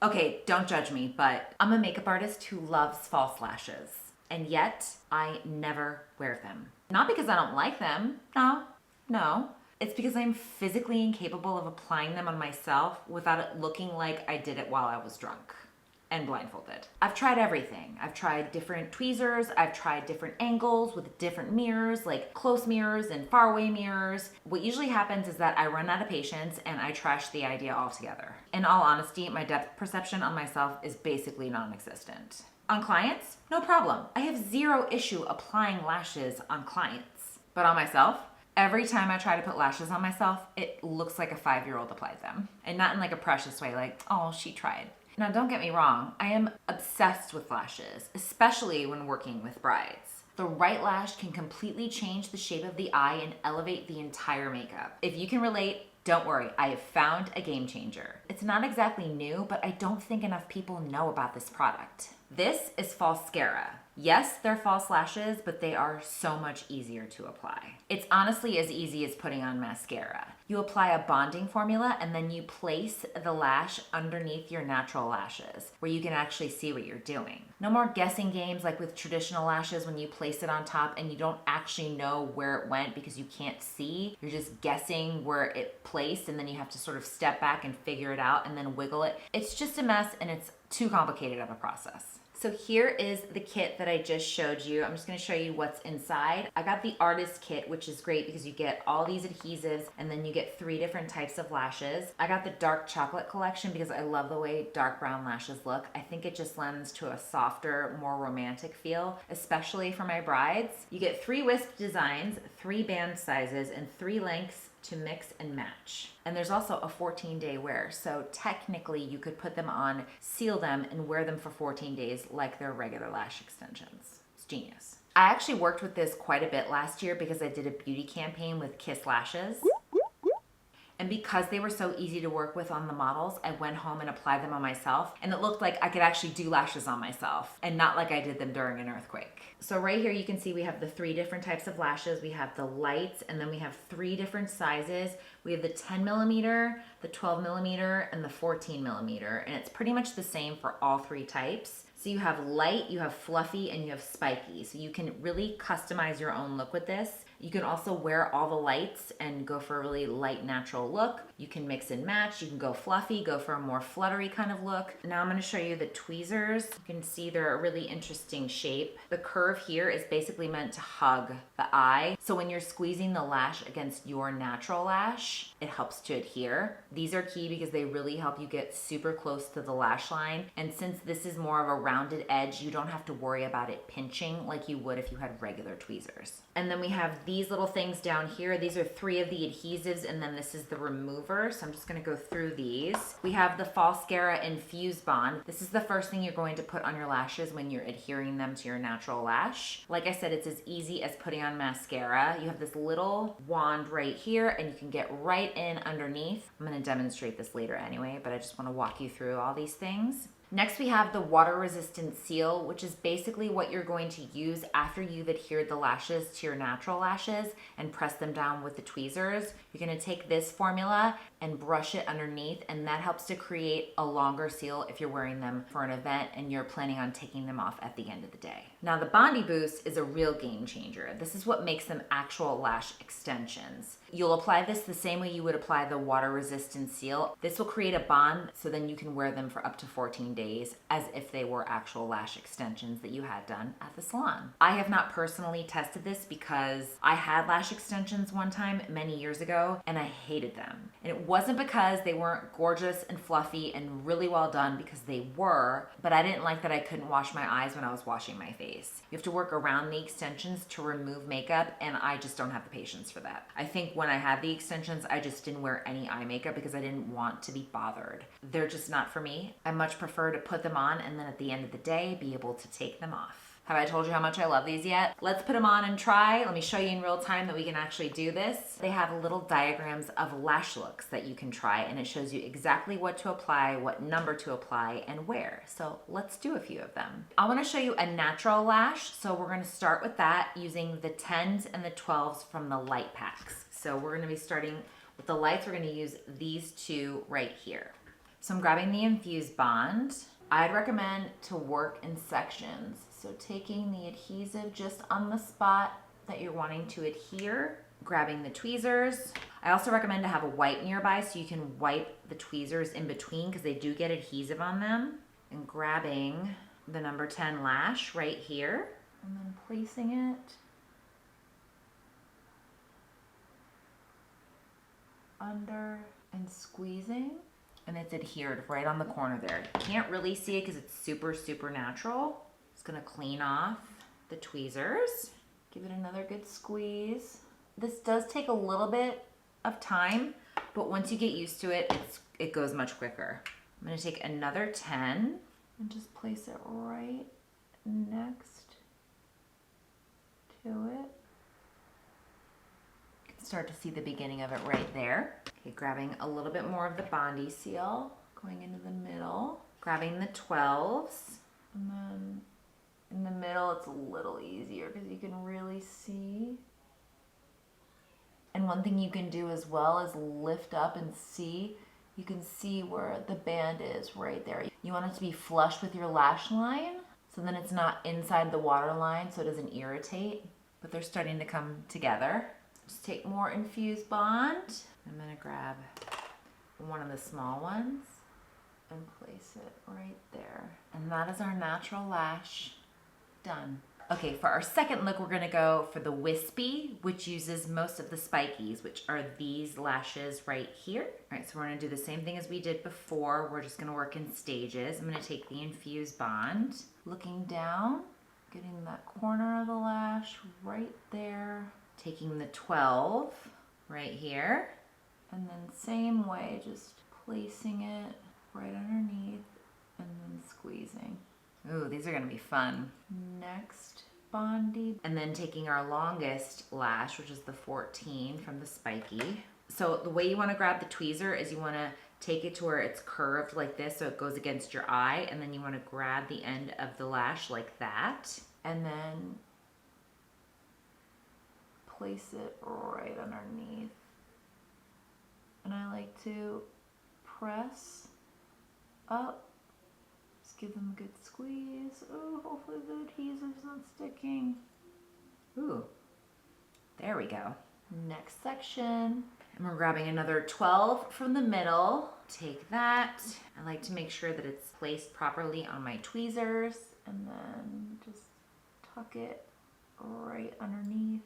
Okay, don't judge me, but I'm a makeup artist who loves false lashes. And yet, I never wear them. Not because I don't like them. No. It's because I'm physically incapable of applying them on myself without it looking like I did it while I was drunk and blindfolded. I've tried everything. I've tried different tweezers. I've tried different angles with different mirrors, like close mirrors and faraway mirrors. What usually happens is that I run out of patience and I trash the idea altogether. In all honesty, my depth perception on myself is basically non-existent. On clients, no problem. I have zero issue applying lashes on clients. But on myself, every time I try to put lashes on myself, it looks like a 5-year-old applied them. And not in like a precious way, like, oh, she tried. Now, don't get me wrong, I am obsessed with lashes, especially when working with brides. The right lash can completely change the shape of the eye and elevate the entire makeup. If you can relate, don't worry, I have found a game changer. It's not exactly new, but I don't think enough people know about this product. This is Falscara. Yes, they're false lashes, but they are so much easier to apply. It's honestly as easy as putting on mascara. You apply a bonding formula and then you place the lash underneath your natural lashes where you can actually see what you're doing. No more guessing games like with traditional lashes when you place it on top and you don't actually know where it went because you can't see. You're just guessing where it placed and then you have to sort of step back and figure it out and then wiggle it. It's just a mess and it's too complicated of a process. So here is the kit that I just showed you. I'm just gonna show you what's inside. I got the artist kit, which is great because you get all these adhesives and then you get 3 different types of lashes. I got the dark chocolate collection because I love the way dark brown lashes look. I think it just lends to a softer, more romantic feel, especially for my brides. You get 3 wisp designs, 3 band sizes, and 3 lengths to mix and match. And there's also a 14-day wear. So technically you could put them on, seal them, and wear them for 14 days like their regular lash extensions. It's genius. I actually worked with this quite a bit last year because I did a beauty campaign with Kiss Lashes. And because they were so easy to work with on the models, I went home and applied them on myself. And it looked like I could actually do lashes on myself and not like I did them during an earthquake. So right here you can see we have the 3 different types of lashes. We have the lights and then we have 3 different sizes. We have the 10 millimeter, the 12 millimeter, and the 14 millimeter. And it's pretty much the same for all 3 types. So you have light, you have fluffy, and you have spiky. So you can really customize your own look with this. You can also wear all the lights and go for a really light, natural look. You can mix and match. You can go fluffy, go for a more fluttery kind of look. Now I'm gonna show you the tweezers. You can see they're a really interesting shape. The curve here is basically meant to hug the eye. So when you're squeezing the lash against your natural lash, it helps to adhere. These are key because they really help you get super close to the lash line. And since this is more of a rounded edge, you don't have to worry about it pinching like you would if you had regular tweezers. And then we have these little things down here. These are 3 of the adhesives and then this is the remover. So I'm just gonna go through these. We have the Falscara Infuse Bond. This is the first thing you're going to put on your lashes when you're adhering them to your natural lash. Like I said, it's as easy as putting on mascara. You have this little wand right here and you can get right in underneath. I'm gonna demonstrate this later anyway, but I just wanna walk you through all these things. Next we have the water resistant seal, which is basically what you're going to use after you've adhered the lashes to your natural lashes and press them down with the tweezers. You're gonna take this formula and brush it underneath, and that helps to create a longer seal if you're wearing them for an event and you're planning on taking them off at the end of the day. Now the Bondi Boost is a real game changer. This is what makes them actual lash extensions. You'll apply this the same way you would apply the water resistant seal. This will create a bond so then you can wear them for up to 14 days as if they were actual lash extensions that you had done at the salon. I have not personally tested this because I had lash extensions one time many years ago and I hated them. And it wasn't because they weren't gorgeous and fluffy and really well done, because they were, but I didn't like that I couldn't wash my eyes when I was washing my face. You have to work around the extensions to remove makeup and I just don't have the patience for that. I think when I had the extensions, I just didn't wear any eye makeup because I didn't want to be bothered. They're just not for me. I much prefer to put them on and then at the end of the day be able to take them off. Have I told you how much I love these yet? Let's put them on and try. Let me show you in real time that we can actually do this. They have little diagrams of lash looks that you can try, and it shows you exactly what to apply, what number to apply, and where. So let's do a few of them. I wanna show you a natural lash, so we're gonna start with that using the 10s and the 12s from the light packs. So we're gonna be starting with the lights. We're gonna use these 2 right here. So I'm grabbing the Infused Bond. I'd recommend to work in sections. So taking the adhesive just on the spot that you're wanting to adhere, grabbing the tweezers. I also recommend to have a wipe nearby so you can wipe the tweezers in between because they do get adhesive on them. And grabbing the number 10 lash right here and then placing it under and squeezing, and it's adhered right on the corner there. You can't really see it because it's super, super natural. It's gonna clean off the tweezers. Give it another good squeeze. This does take a little bit of time, but once you get used to it, it goes much quicker. I'm gonna take another 10 and just place it right next to it. Start to see the beginning of it right there. Okay, grabbing a little bit more of the Bondi seal, going into the middle, grabbing the 12s, and then in the middle it's a little easier because you can really see. And one thing you can do as well is lift up and see. You can see where the band is right there. You want it to be flush with your lash line, so then it's not inside the waterline so it doesn't irritate, but they're starting to come together. Just take more Infused Bond. I'm gonna grab one of the small ones and place it right there. And that is our natural lash done. Okay, for our second look, we're gonna go for the Wispy, which uses most of the spikies, which are these lashes right here. All right, so we're gonna do the same thing as we did before. We're just gonna work in stages. I'm gonna take the Infused Bond, looking down, getting that corner of the lash right there, taking the 12 right here, and then same way, just placing it right underneath and then squeezing. Ooh, these are gonna be fun. Next Bondi, and then taking our longest lash, which is the 14 from the spiky. So the way you wanna grab the tweezer is you wanna take it to where it's curved like this so it goes against your eye, and then you wanna grab the end of the lash like that, and then place it right underneath. And I like to press up, just give them a good squeeze. Oh, hopefully the adhesive's not sticking. Ooh, there we go. Next section. And we're grabbing another 12 from the middle. Take that. I like to make sure that it's placed properly on my tweezers, and then just tuck it right underneath.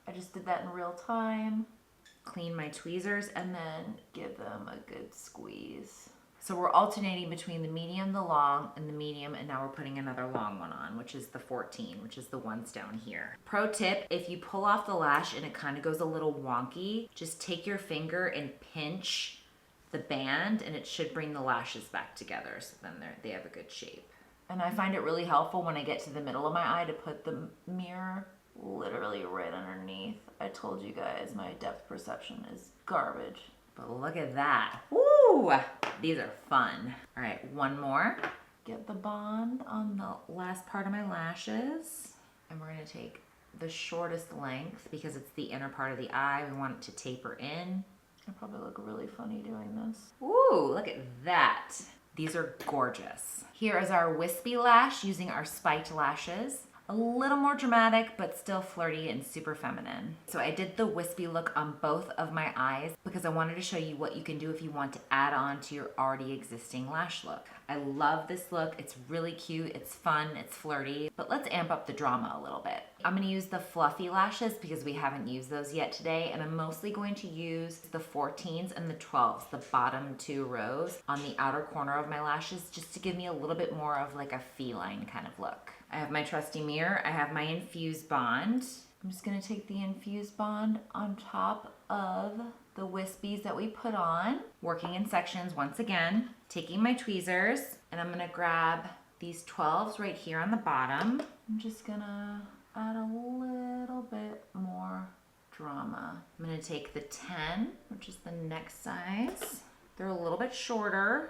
I just did that in real time. Clean my tweezers and then give them a good squeeze. So we're alternating between the medium, the long, and the medium, and now we're putting another long one on, which is the 14, which is the ones down here. Pro tip, if you pull off the lash and it kind of goes a little wonky, just take your finger and pinch the band and it should bring the lashes back together, so then they have a good shape. And I find it really helpful when I get to the middle of my eye to put the mirror literally right underneath. I told you guys my depth perception is garbage. But look at that. Woo! These are fun. All right, one more. Get the bond on the last part of my lashes. And we're gonna take the shortest length because it's the inner part of the eye. We want it to taper in. I probably look really funny doing this. Ooh, look at that. These are gorgeous. Here is our wispy lash using our spiked lashes. A little more dramatic, but still flirty and super feminine. So I did the wispy look on both of my eyes because I wanted to show you what you can do if you want to add on to your already existing lash look. I love this look. It's really cute, it's fun, it's flirty, but let's amp up the drama a little bit. I'm gonna use the fluffy lashes because we haven't used those yet today, and I'm mostly going to use the 14s and the 12s, the bottom 2 rows on the outer corner of my lashes, just to give me a little bit more of like a feline kind of look. I have my trusty mirror, I have my Infused Bond. I'm just gonna take the Infused Bond on top of the wispies that we put on, working in sections once again, taking my tweezers, and I'm gonna grab these 12s right here on the bottom. I'm just gonna add a little bit more drama. I'm gonna take the 10, which is the next size. They're a little bit shorter.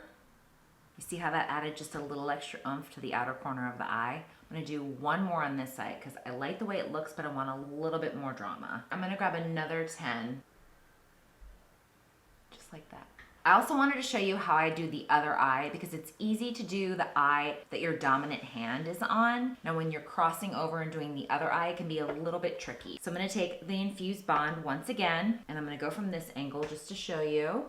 You see how that added just a little extra oomph to the outer corner of the eye? I'm gonna do one more on this side because I like the way it looks, but I want a little bit more drama. I'm gonna grab another 10, just like that. I also wanted to show you how I do the other eye because it's easy to do the eye that your dominant hand is on. Now when you're crossing over and doing the other eye, it can be a little bit tricky. So I'm gonna take the infused bond once again, and I'm gonna go from this angle just to show you.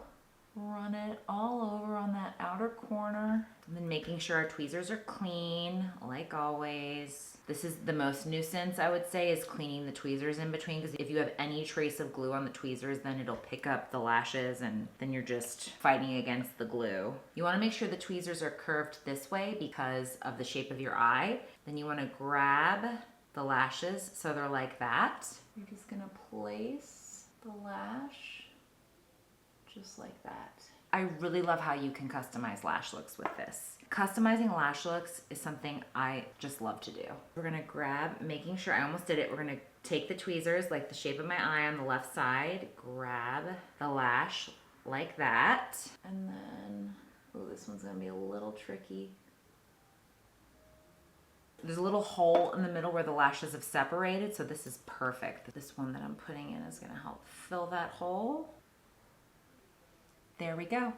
Run it all over on that outer corner. And then making sure our tweezers are clean, like always. This is the most nuisance, I would say, is cleaning the tweezers in between, because if you have any trace of glue on the tweezers, then it'll pick up the lashes and then you're just fighting against the glue. You wanna make sure the tweezers are curved this way because of the shape of your eye. Then you wanna grab the lashes so they're like that. You're just gonna place the lash just like that. I really love how you can customize lash looks with this. Customizing lash looks is something I just love to do. We're gonna grab, making sure, I almost did it, we're gonna take the tweezers like the shape of my eye on the left side, grab the lash like that, and then, oh, this one's gonna be a little tricky. There's a little hole in the middle where the lashes have separated, so this is perfect. This one that I'm putting in is gonna help fill that hole. There we go.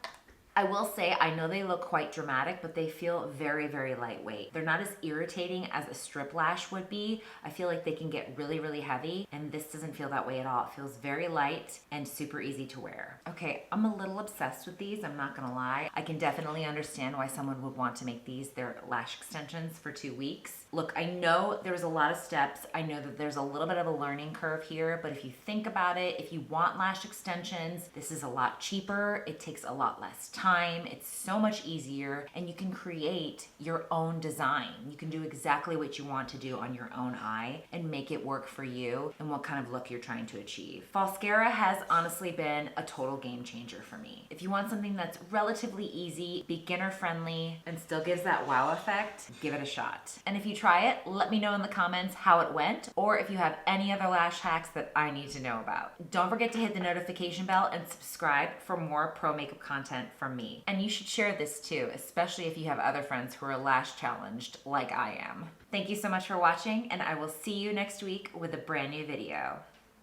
I will say, I know they look quite dramatic, but they feel very, very lightweight. They're not as irritating as a strip lash would be. I feel like they can get really, really heavy, and this doesn't feel that way at all. It feels very light and super easy to wear. Okay, I'm a little obsessed with these, I'm not gonna lie. I can definitely understand why someone would want to make these their lash extensions for 2 weeks. Look, I know there was a lot of steps. I know that there's a little bit of a learning curve here, but if you think about it, if you want lash extensions, this is a lot cheaper. It takes a lot less time. It's so much easier, and you can create your own design. You can do exactly what you want to do on your own eye and make it work for you and what kind of look you're trying to achieve. Falscara has honestly been a total game changer for me. If you want something that's relatively easy, beginner friendly, and still gives that wow effect, give it a shot. And if you try it, let me know in the comments how it went, or if you have any other lash hacks that I need to know about. Don't forget to hit the notification bell and subscribe for more pro makeup content from me. And you should share this too, especially if you have other friends who are lash challenged like I am. Thank you so much for watching, and I will see you next week with a brand new video.